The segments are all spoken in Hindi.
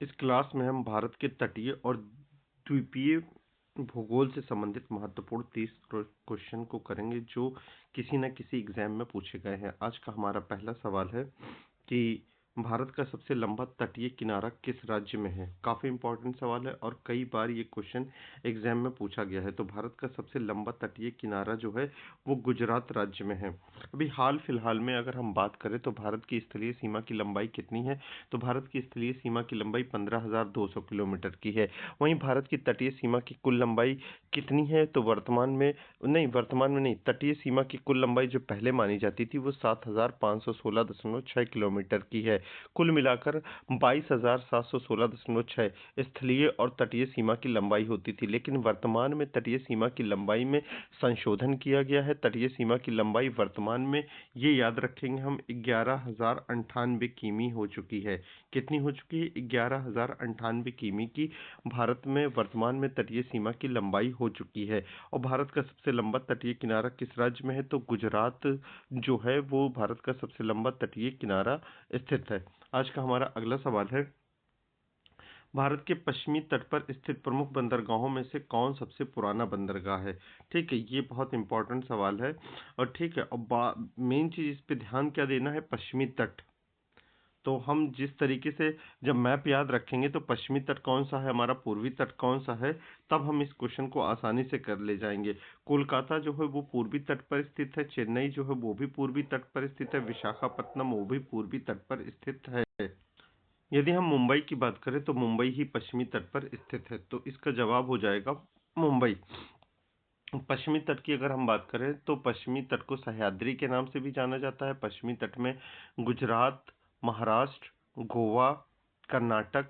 इस क्लास में हम भारत के तटीय और द्वीपीय भूगोल से संबंधित महत्वपूर्ण 30 क्वेश्चन को करेंगे जो किसी न किसी एग्जाम में पूछे गए हैं। आज का हमारा पहला सवाल है कि भारत का सबसे लंबा तटीय किनारा किस राज्य में है। काफ़ी इंपॉर्टेंट सवाल है और कई बार ये क्वेश्चन एग्जाम में पूछा गया है। तो भारत का सबसे लंबा तटीय किनारा जो है वो गुजरात राज्य में है। अभी हाल फिलहाल में अगर हम बात करें तो भारत की स्थलीय सीमा की लंबाई कितनी है, तो भारत की स्थलीय सीमा की लंबाई 15,200 किलोमीटर की है। वहीं भारत की तटीय सीमा की कुल लंबाई कितनी है, तो वर्तमान में नहीं, तटीय सीमा की कुल लंबाई जो पहले मानी जाती थी वो 7,516.6 किलोमीटर की है। कुल मिलाकर 22,716.6 स्थलीय और तटीय सीमा की लंबाई होती थी, लेकिन वर्तमान में तटीय सीमा की लंबाई में संशोधन किया गया है। तटीय सीमा की लंबाई वर्तमान में, ये याद रखेंगे हम, 11,098 किमी हो चुकी है। कितनी हो चुकी है? 11,098 किमी की भारत में वर्तमान में तटीय सीमा की लंबाई हो चुकी है। और भारत का सबसे लंबा तटीय किनारा किस राज्य में है, तो गुजरात जो है वो भारत का सबसे लंबा तटीय किनारा स्थित है। आज का हमारा अगला सवाल है, भारत के पश्चिमी तट पर स्थित प्रमुख बंदरगाहों में से कौन सबसे पुराना बंदरगाह है। ठीक है, ये बहुत इंपॉर्टेंट सवाल है। और ठीक है, अब मेन चीज इस पे ध्यान क्या देना है, पश्चिमी तट। तो हम जिस तरीके से जब मैप याद रखेंगे तो पश्चिमी तट कौन सा है, हमारा पूर्वी तट कौन सा है, तब हम इस क्वेश्चन को आसानी से कर ले जाएंगे। कोलकाता जो है वो पूर्वी तट पर स्थित है, चेन्नई जो है वो भी पूर्वी तट पर स्थित है, विशाखापत्तनम वो भी पूर्वी तट पर स्थित है। यदि हम मुंबई की बात करें तो मुंबई ही पश्चिमी तट पर स्थित है, तो इसका जवाब हो जाएगा मुंबई। पश्चिमी तट की अगर हम बात करें तो पश्चिमी तट को सह्याद्री के नाम से भी जाना जाता है। पश्चिमी तट में गुजरात, महाराष्ट्र, गोवा, कर्नाटक,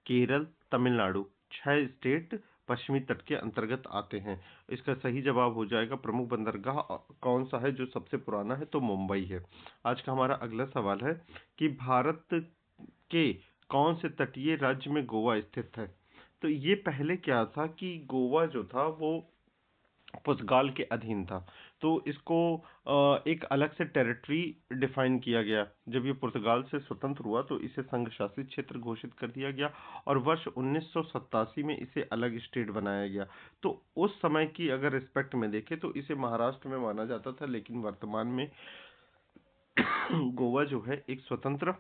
केरल, तमिलनाडु 6 स्टेट पश्चिमी तट के अंतर्गत आते हैं। इसका सही जवाब हो जाएगा, प्रमुख बंदरगाह कौन सा है जो सबसे पुराना है, तो मुंबई है। आज का हमारा अगला सवाल है कि भारत के कौन से तटीय राज्य में गोवा स्थित है। तो ये पहले क्या था कि गोवा जो था वो पुर्तगाल के अधीन था, तो इसको एक अलग से टेरिटरी डिफाइन किया गया। जब ये पुर्तगाल से स्वतंत्र हुआ तो इसे संघ शासित क्षेत्र घोषित कर दिया गया और वर्ष 1987 में इसे अलग स्टेट बनाया गया। तो उस समय की अगर रिस्पेक्ट में देखें तो इसे महाराष्ट्र में माना जाता था, लेकिन वर्तमान में गोवा जो है एक स्वतंत्र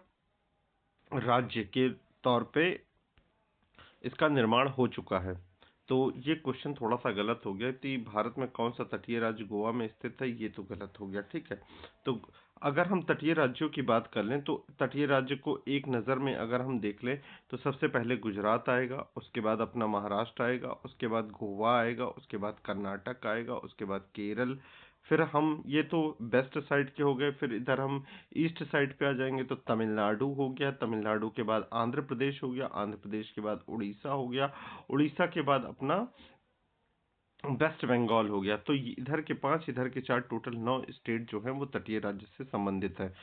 राज्य के तौर पे इसका निर्माण हो चुका है। तो ये क्वेश्चन थोड़ा सा गलत हो गया कि भारत में कौन सा तटीय राज्य गोवा में स्थित है, ये तो गलत हो गया। ठीक है, तो अगर हम तटीय राज्यों की बात कर लें तो तटीय राज्य को एक नज़र में अगर हम देख लें तो सबसे पहले गुजरात आएगा, उसके बाद अपना महाराष्ट्र आएगा, उसके बाद गोवा आएगा, उसके बाद कर्नाटक आएगा, उसके बाद केरल। फिर हम ये तो वेस्ट साइड के हो गए, फिर इधर हम ईस्ट साइड पे आ जाएंगे तो तमिलनाडु हो गया, तमिलनाडु के बाद आंध्र प्रदेश हो गया, आंध्र प्रदेश के बाद उड़ीसा हो गया, उड़ीसा के बाद अपना वेस्ट बंगाल हो गया। तो इधर के 5, इधर के 4, टोटल 9 स्टेट जो हैं वो तटीय राज्य से संबंधित है।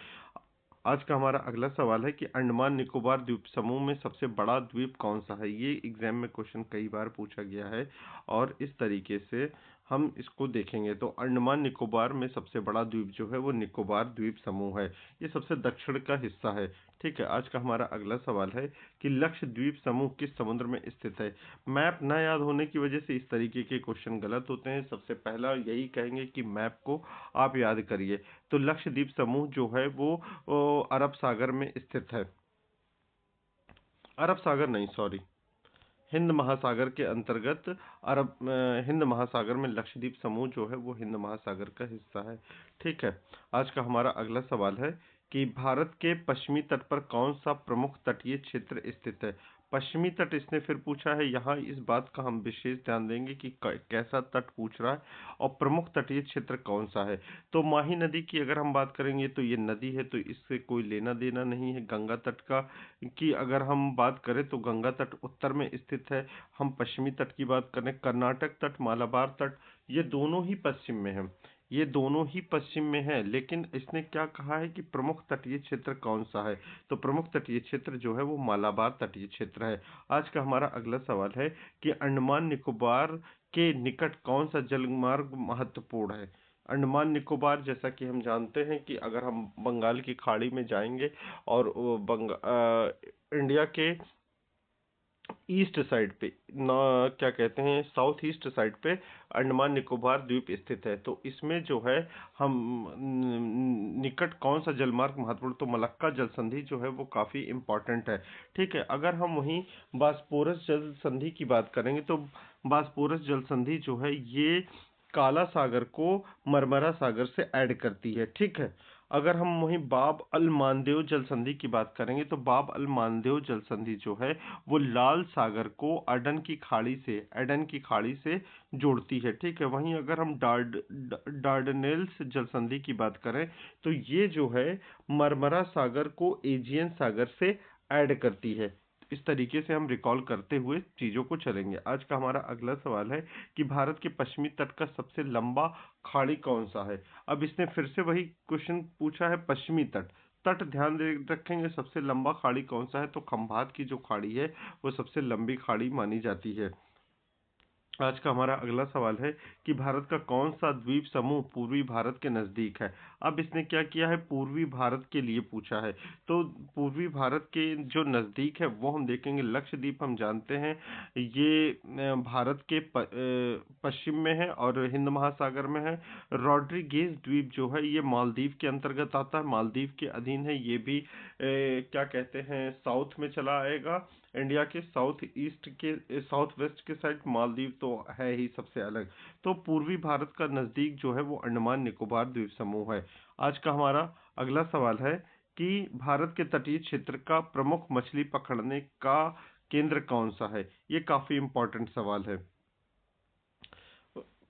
आज का हमारा अगला सवाल है कि अंडमान निकोबार द्वीप समूह में सबसे बड़ा द्वीप कौन सा है। ये एग्जाम में क्वेश्चन कई बार पूछा गया है और इस तरीके से हम इसको देखेंगे तो अंडमान निकोबार में सबसे बड़ा द्वीप जो है वो निकोबार द्वीप समूह है। ये सबसे दक्षिण का हिस्सा है। ठीक है, आज का हमारा अगला सवाल है कि लक्षद्वीप समूह किस समुद्र में स्थित है। मैप न याद होने की वजह से इस तरीके के क्वेश्चन गलत होते हैं। सबसे पहला यही कहेंगे कि मैप को आप याद करिए। तो लक्षद्वीप समूह जो है वो अरब सागर में स्थित है। अरब सागर नहीं, सॉरी, हिंद महासागर के अंतर्गत हिंद महासागर में लक्षद्वीप समूह जो है वो हिंद महासागर का हिस्सा है। ठीक है, आज का हमारा अगला सवाल है कि भारत के पश्चिमी तट पर कौन सा प्रमुख तटीय क्षेत्र स्थित है। पश्चिमी तट इसने फिर पूछा है, यहाँ इस बात का हम विशेष ध्यान देंगे कि कैसा तट पूछ रहा है और प्रमुख तटीय क्षेत्र कौन सा है। तो माही नदी की अगर हम बात करेंगे तो ये नदी है, तो इससे कोई लेना देना नहीं है। गंगा तट का की अगर हम बात करें तो गंगा तट उत्तर में स्थित है। हम पश्चिमी तट की बात करें, कर्नाटक तट, मालाबार तट, ये दोनों ही पश्चिम में है। ये दोनों ही पश्चिम में है, लेकिन इसने क्या कहा है कि प्रमुख तटीय क्षेत्र कौन सा है, तो प्रमुख तटीय क्षेत्र जो है वो मालाबार तटीय क्षेत्र है। आज का हमारा अगला सवाल है कि अंडमान निकोबार के निकट कौन सा जलमार्ग महत्वपूर्ण है। अंडमान निकोबार, जैसा कि हम जानते हैं कि अगर हम बंगाल की खाड़ी में जाएंगे और इंडिया के ईस्ट साइड पे ना, क्या कहते हैं, साउथ ईस्ट साइड पे अंडमान निकोबार द्वीप स्थित है। तो इसमें जो है हम निकट कौन सा जलमार्ग महत्वपूर्ण, तो मलक्का जल संधि जो है वो काफी इंपॉर्टेंट है। ठीक है, अगर हम वहीं बास्पोरस जल संधि की बात करेंगे तो बास्पोरस जल संधि जो है ये काला सागर को मरमरा सागर से ऐड करती है। ठीक है, अगर हम वहीं बाब अल मानदेव जल संधि की बात करेंगे तो बाब अल मानदेव जल संधि जो है वो लाल सागर को एडन की खाड़ी से जोड़ती है। ठीक है, वहीं अगर हम डार्डनेल्स जल संधि की बात करें तो ये जो है मरमरा सागर को एजियन सागर से ऐड करती है। इस तरीके से हम रिकॉल करते हुए चीजों को चलेंगे। आज का हमारा अगला सवाल है कि भारत के पश्चिमी तट का सबसे लंबा खाड़ी कौन सा है। अब इसने फिर से वही क्वेश्चन पूछा है, पश्चिमी तट। तट ध्यान दे रखेंगे, सबसे लंबा खाड़ी कौन सा है, तो खंभात की जो खाड़ी है वो सबसे लंबी खाड़ी मानी जाती है। आज का हमारा अगला सवाल है कि भारत का कौन सा द्वीप समूह पूर्वी भारत के नजदीक है। अब इसने क्या किया है, पूर्वी भारत के लिए पूछा है। तो पूर्वी भारत के जो नजदीक है वो हम देखेंगे, लक्षद्वीप हम जानते हैं ये भारत के पश्चिम में है और हिंद महासागर में है। रॉड्रिगेज द्वीप जो है ये मालदीव के अंतर्गत आता है, मालदीव के अधीन है। ये भी क्या कहते हैं, साउथ में चला आएगा। इंडिया के साउथ वेस्ट के साइड मालदीव तो है ही सबसे अलग। तो पूर्वी भारत का नजदीक जो है वो अंडमान निकोबार द्वीप समूह है। आज का हमारा अगला सवाल है कि भारत के तटीय क्षेत्र का प्रमुख मछली पकड़ने का केंद्र कौन सा है। ये काफी इंपॉर्टेंट सवाल है।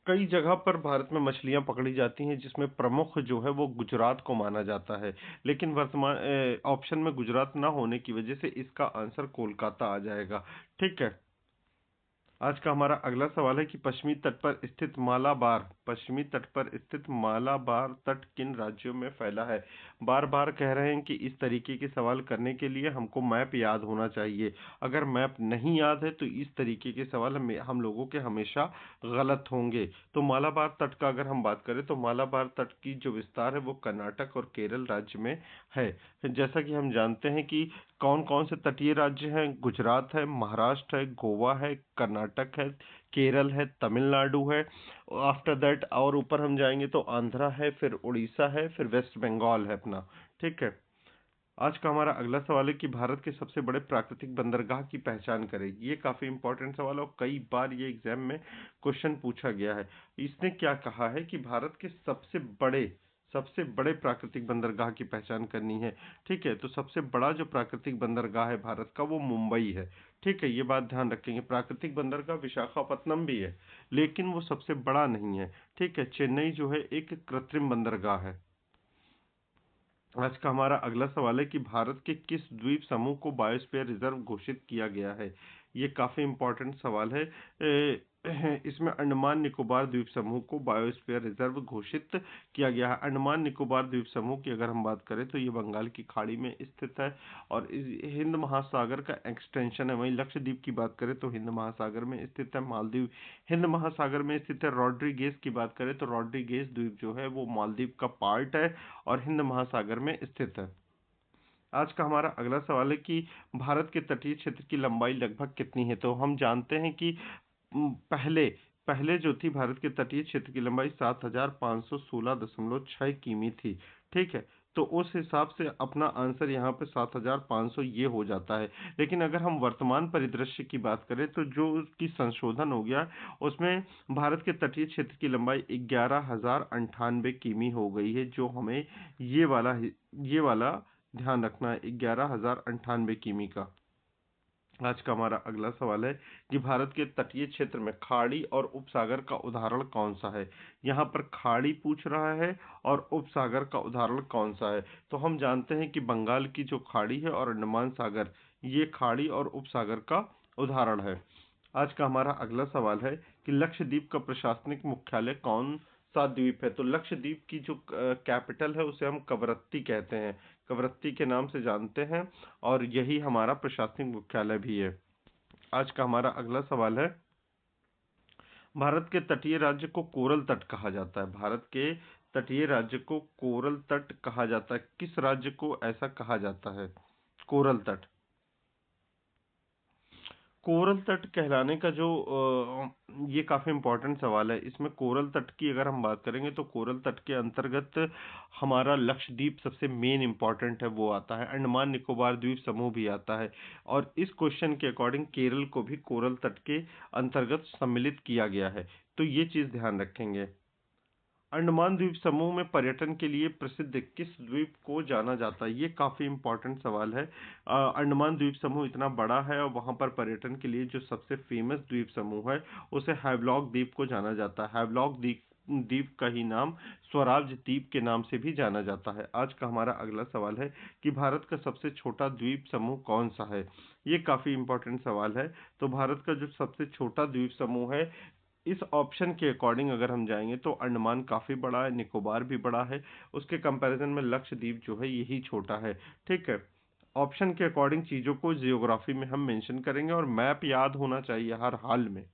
कई जगह पर भारत में मछलियां पकड़ी जाती हैं जिसमें प्रमुख जो है वो गुजरात को माना जाता है, लेकिन वर्तमान ऑप्शन में गुजरात ना होने की वजह से इसका आंसर कोलकाता आ जाएगा। ठीक है, आज का हमारा अगला सवाल है कि पश्चिमी तट पर स्थित मालाबार तट किन राज्यों में फैला है। बार बार कह रहे हैं कि इस तरीके के सवाल करने के लिए हमको मैप याद होना चाहिए। अगर मैप नहीं याद है तो इस तरीके के सवाल हम लोगों के हमेशा गलत होंगे। तो मालाबार तट का अगर हम बात करें तो मालाबार तट की जो विस्तार है वो कर्नाटक और केरल राज्य में है। जैसा कि हम जानते हैं कि कौन कौन से तटीय राज्य हैं, गुजरात है, महाराष्ट्र है, गोवा है, कर्नाटक है, केरल है, तमिलनाडु है। आफ्टर दैट और ऊपर हम जाएंगे तो आंध्रा है, फिर उड़ीसा है, फिर वेस्ट बंगाल है अपना। ठीक है, आज का हमारा अगला सवाल है कि भारत के सबसे बड़े प्राकृतिक बंदरगाह की पहचान करेगी। ये काफी इंपॉर्टेंट सवाल है और कई बार ये एग्जाम में क्वेश्चन पूछा गया है। इसने क्या कहा है कि भारत के सबसे बड़े प्राकृतिक बंदरगाह की पहचान करनी है। ठीक है, तो सबसे बड़ा जो प्राकृतिक बंदरगाह है भारत का वो मुंबई है। ठीक है, ये बात ध्यान रखेंगे। प्राकृतिक बंदरगाह विशाखापत्तनम भी है लेकिन वो सबसे बड़ा नहीं है। ठीक है, चेन्नई जो है एक कृत्रिम बंदरगाह है। आज का हमारा अगला सवाल है कि भारत के किस द्वीप समूह को बायोस्फीयर रिजर्व घोषित किया गया है। ये काफी इंपॉर्टेंट सवाल है। इसमें अंडमान निकोबार द्वीप समूह को बायोस्फीयर रिजर्व घोषित किया गया है। अंडमान निकोबार द्वीप समूह की अगर हम बात करें तो ये बंगाल की खाड़ी में स्थित है और हिंद महासागर का एक्सटेंशन है। वहीं लक्षद्वीप की बात करें तो हिंद महासागर में स्थित है। मालदीव हिंद महासागर में स्थित है। रॉड्रिगेज की बात करें तो रॉड्रिगेज द्वीप जो है वो मालदीव का पार्ट है और हिंद महासागर में स्थित है। आज का हमारा अगला सवाल है कि भारत के तटीय क्षेत्र की लंबाई लगभग कितनी है। तो हम जानते हैं कि पहले पहले जो थी भारत के तटीय क्षेत्र की लंबाई 7516.6 किमी थी। ठीक है, तो उस हिसाब से अपना आंसर यहाँ पे 7500 ये हो जाता है। लेकिन अगर हम वर्तमान परिदृश्य की बात करें तो जो उसकी संशोधन हो गया उसमें भारत के तटीय क्षेत्र की लंबाई 11,098 किमी हो गई है, जो हमें ये वाला ध्यान रखना है, 11,098 किमी का। आज का हमारा अगला सवाल है कि भारत के तटीय क्षेत्र में खाड़ी और उपसागर का उदाहरण कौन सा है। यहाँ पर खाड़ी पूछ रहा है और उपसागर का उदाहरण कौन सा है। तो हम जानते हैं कि बंगाल की जो खाड़ी है और अंडमान सागर, ये खाड़ी और उपसागर का उदाहरण है। आज का हमारा अगला सवाल है कि लक्षद्वीप का प्रशासनिक मुख्यालय कौन सा द्वीप है। तो लक्षद्वीप की जो कैपिटल है उसे हम कवरत्ती कहते हैं, कवरत्ती के नाम से जानते हैं और यही हमारा प्रशासनिक मुख्यालय भी है। आज का हमारा अगला सवाल है, भारत के तटीय राज्य को कोरल तट कहा जाता है। भारत के तटीय राज्य को कोरल तट कहा जाता है। किस राज्य को ऐसा कहा जाता है, कोरल तट। कोरल तट कहलाने का जो ये काफ़ी इम्पोर्टेंट सवाल है। इसमें कोरल तट की अगर हम बात करेंगे तो कोरल तट के अंतर्गत हमारा लक्षद्वीप सबसे मेन इम्पोर्टेंट है, वो आता है। अंडमान निकोबार द्वीप समूह भी आता है और इस क्वेश्चन के अकॉर्डिंग केरल को भी कोरल तट के अंतर्गत सम्मिलित किया गया है। तो ये चीज़ ध्यान रखेंगे। अंडमान द्वीप समूह में पर्यटन के लिए प्रसिद्ध किस द्वीप को जाना जाता है? ये काफ़ी इम्पोर्टेंट सवाल है। अंडमान द्वीप समूह इतना बड़ा है और वहाँ पर पर्यटन के लिए जो सबसे फेमस द्वीप समूह है उसे हैवलॉक द्वीप को जाना जाता है। हैवलॉक द्वीप द्वीप का ही नाम स्वराज द्वीप के नाम से भी जाना जाता है। आज का हमारा अगला सवाल है कि भारत का सबसे छोटा द्वीप समूह कौन सा है? ये काफ़ी इम्पोर्टेंट सवाल है। तो भारत का जो सबसे छोटा द्वीप समूह है, इस ऑप्शन के अकॉर्डिंग अगर हम जाएंगे तो अंडमान काफ़ी बड़ा है, निकोबार भी बड़ा है, उसके कंपैरिजन में लक्षद्वीप जो है यही छोटा है। ठीक है, ऑप्शन के अकॉर्डिंग चीज़ों को जियोग्राफी में हम मेंशन करेंगे और मैप याद होना चाहिए हर हाल में।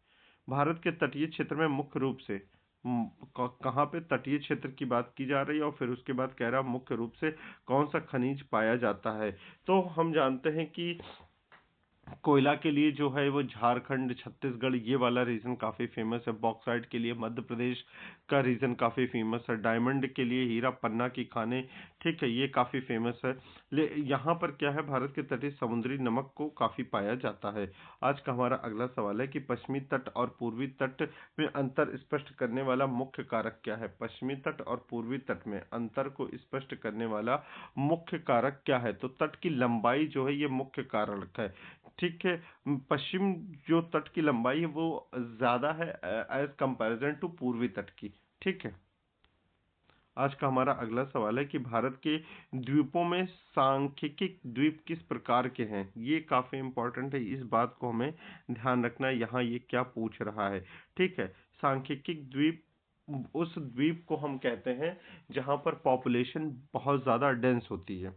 भारत के तटीय क्षेत्र में मुख्य रूप से कहाँ पे तटीय क्षेत्र की बात की जा रही है और फिर उसके बाद कह रहा मुख्य रूप से कौन सा खनिज पाया जाता है। तो हम जानते हैं कि कोयला के लिए जो है वो झारखंड, छत्तीसगढ़ ये वाला रीजन काफ़ी फेमस है। बॉक्साइट के लिए मध्य प्रदेश का रीजन काफ़ी फेमस है। डायमंड के लिए हीरा पन्ना की खानें, ठीक है, ये काफ़ी फेमस है। यहाँ पर क्या है, भारत के तटीय समुद्री नमक को काफ़ी पाया जाता है। आज का हमारा अगला सवाल है कि पश्चिमी तट और पूर्वी तट में अंतर स्पष्ट करने वाला मुख्य कारक क्या है? पश्चिमी तट और पूर्वी तट में अंतर को स्पष्ट करने वाला मुख्य कारक क्या है? तो तट की लंबाई जो है ये मुख्य कारक है। ठीक है, पश्चिम जो तट की लंबाई है वो ज़्यादा है एज कंपैरिजन टू पूर्वी तट की। ठीक है, आज का हमारा अगला सवाल है कि भारत के द्वीपों में सांख्यिकी द्वीप किस प्रकार के हैं? ये काफ़ी इंपॉर्टेंट है, इस बात को हमें ध्यान रखना है। यहाँ ये क्या पूछ रहा है? ठीक है, सांख्यिकी द्वीप उस द्वीप को हम कहते हैं जहाँ पर पॉपुलेशन बहुत ज़्यादा डेंस होती है।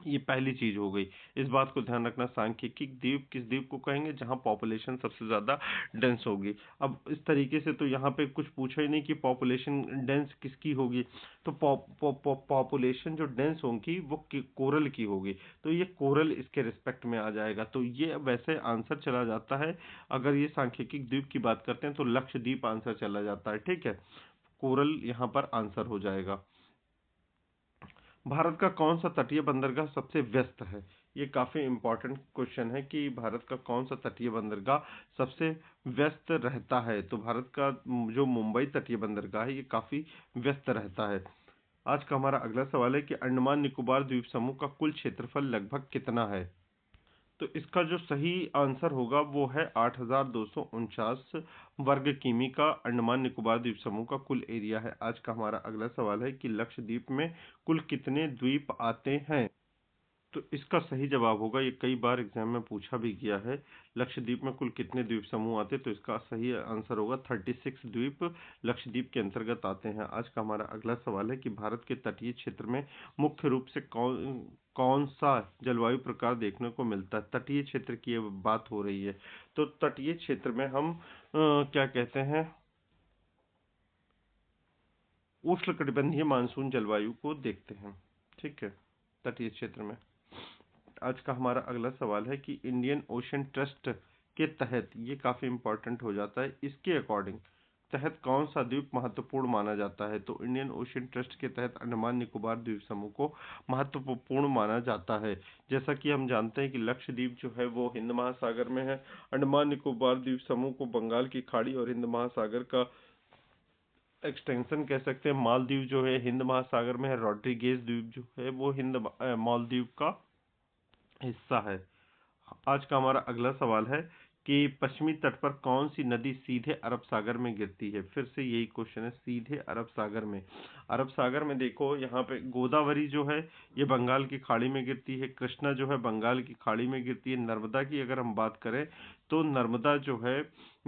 ये पहली चीज हो गई, इस बात को ध्यान रखना। सांख्यिकी द्वीप किस द्वीप को कहेंगे? जहाँ पॉपुलेशन सबसे ज्यादा डेंस होगी। अब इस तरीके से तो यहाँ पे कुछ पूछा ही नहीं कि पॉपुलेशन डेंस किसकी होगी। तो पॉपुलेशन जो डेंस होगी वो कोरल की होगी, तो ये कोरल इसके रिस्पेक्ट में आ जाएगा। तो ये वैसे आंसर चला जाता है, अगर ये सांख्यिकी द्वीप की बात करते हैं तो लक्षद्वीप आंसर चला जाता है। ठीक है, कोरल यहाँ पर आंसर हो जाएगा। भारत का कौन सा तटीय बंदरगाह सबसे व्यस्त है? ये काफ़ी इम्पोर्टेंट क्वेश्चन है कि भारत का कौन सा तटीय बंदरगाह सबसे व्यस्त रहता है। तो भारत का जो मुंबई तटीय बंदरगाह है ये काफ़ी व्यस्त रहता है। आज का हमारा अगला सवाल है कि अंडमान निकोबार द्वीप समूह का कुल क्षेत्रफल लगभग कितना है? तो इसका जो सही आंसर होगा वो है 8,249 वर्ग किमी का अंडमान निकोबार द्वीप समूह का कुल एरिया है। आज का हमारा अगला सवाल है कि लक्षद्वीप में कुल कितने द्वीप आते हैं? तो इसका सही जवाब होगा, ये कई बार एग्जाम में पूछा भी गया है, लक्षद्वीप में कुल कितने द्वीप समूह आते हैं? तो इसका सही आंसर होगा 36 द्वीप लक्षद्वीप के अंतर्गत आते हैं। आज का हमारा अगला सवाल है कि भारत के तटीय क्षेत्र में मुख्य रूप से कौन कौन सा जलवायु प्रकार देखने को मिलता है? तटीय क्षेत्र की ये बात हो रही है, तो तटीय क्षेत्र में हम क्या कहते हैं, उष्णकटिबंधीय मानसून जलवायु को देखते हैं। ठीक है, तटीय क्षेत्र में। आज का हमारा अगला सवाल है कि इंडियन ओशन ट्रस्ट के तहत, ये काफ़ी इंपॉर्टेंट हो जाता है, इसके अकॉर्डिंग तहत कौन सा द्वीप महत्वपूर्ण माना जाता है? तो इंडियन ओशन ट्रस्ट के तहत अंडमान निकोबार द्वीप समूह को महत्वपूर्ण माना जाता है। जैसा कि हम जानते हैं कि लक्षद्वीप जो है वो हिंद महासागर में है, अंडमान निकोबार द्वीप समूह को बंगाल की खाड़ी और हिंद महासागर का एक्सटेंशन कह सकते हैं। मालदीव जो है हिंद महासागर में है, रॉड्रिगेज द्वीप जो है वो मालदीव का हिस्सा है। आज का हमारा अगला सवाल है कि पश्चिमी तट पर कौन सी नदी सीधे अरब सागर में गिरती है? फिर से यही क्वेश्चन है, सीधे अरब सागर में। अरब सागर में देखो, यहाँ पे गोदावरी जो है ये बंगाल की खाड़ी में गिरती है, कृष्णा जो है बंगाल की खाड़ी में गिरती है। नर्मदा की अगर हम बात करें तो नर्मदा जो है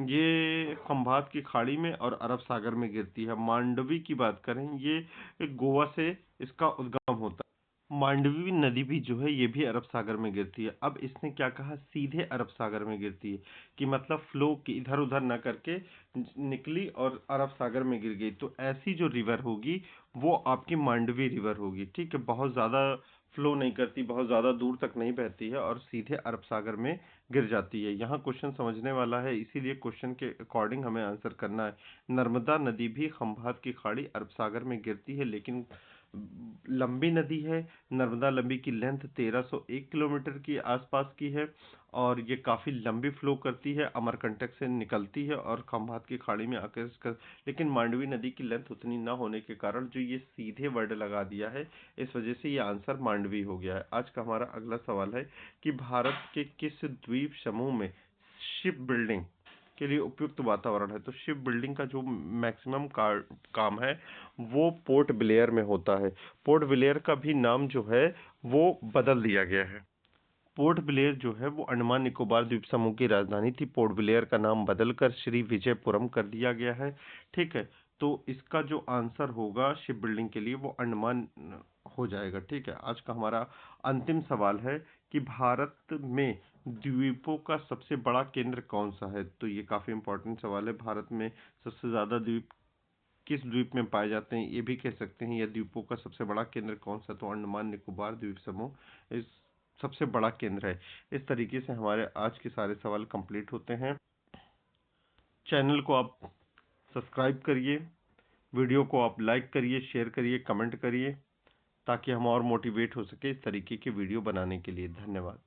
ये खंभात की खाड़ी में और अरब सागर में गिरती है। मांडवी की बात करें, ये गोवा से इसका उद्गम होता है। मांडवी नदी भी जो है ये भी अरब सागर में गिरती है। अब इसने क्या कहा, सीधे अरब सागर में गिरती है, कि मतलब फ्लो की इधर उधर ना करके निकली और अरब सागर में गिर गई। तो ऐसी जो रिवर होगी वो आपकी मांडवी रिवर होगी। ठीक है, बहुत ज़्यादा फ्लो नहीं करती, बहुत ज़्यादा दूर तक नहीं बहती है और सीधे अरब सागर में गिर जाती है। यहाँ क्वेश्चन समझने वाला है, इसीलिए क्वेश्चन के अकॉर्डिंग हमें आंसर करना है। नर्मदा नदी भी खंभात की खाड़ी अरब सागर में गिरती है, लेकिन लंबी नदी है। नर्मदा लंबी की लेंथ 1301 किलोमीटर की आसपास की है और ये काफ़ी लंबी फ्लो करती है, अमरकंटक से निकलती है और खंभात की खाड़ी में आकर लेकिन मांडवी नदी की लेंथ उतनी ना होने के कारण जो ये सीधे वर्ड लगा दिया है, इस वजह से ये आंसर मांडवी हो गया है। आज का हमारा अगला सवाल है कि भारत के किस द्वीप समूह में शिप बिल्डिंग के लिए उपयुक्त वातावरण है। तो शिप बिल्डिंग का जो मैक्सिमम काम है वो पोर्ट ब्लेयर में होता है। पोर्ट ब्लेयर का भी नाम जो है वो बदल दिया गया है। पोर्ट ब्लेयर जो है वो अंडमान निकोबार द्वीप समूह की राजधानी थी। पोर्ट ब्लेयर का नाम बदलकर श्री विजयपुरम कर दिया गया है। ठीक है, तो इसका जो आंसर होगा शिप बिल्डिंग के लिए वो अंडमान हो जाएगा। ठीक है, आज का हमारा अंतिम सवाल है कि भारत में द्वीपों का सबसे बड़ा केंद्र कौन सा है। तो ये काफी इंपॉर्टेंट सवाल है। भारत में सबसे ज्यादा द्वीप किस द्वीप में पाए जाते हैं, ये भी कह सकते हैं। या द्वीपों का सबसे बड़ा केंद्र कौन सा, तो अंडमान निकोबार द्वीप समूह इस सबसे बड़ा केंद्र है। इस तरीके से हमारे आज के सारे सवाल कंप्लीट होते हैं। चैनल को आप सब्सक्राइब करिए, वीडियो को आप लाइक करिए, शेयर करिए, कमेंट करिए, ताकि हम और मोटिवेट हो सके इस तरीके के वीडियो बनाने के लिए। धन्यवाद।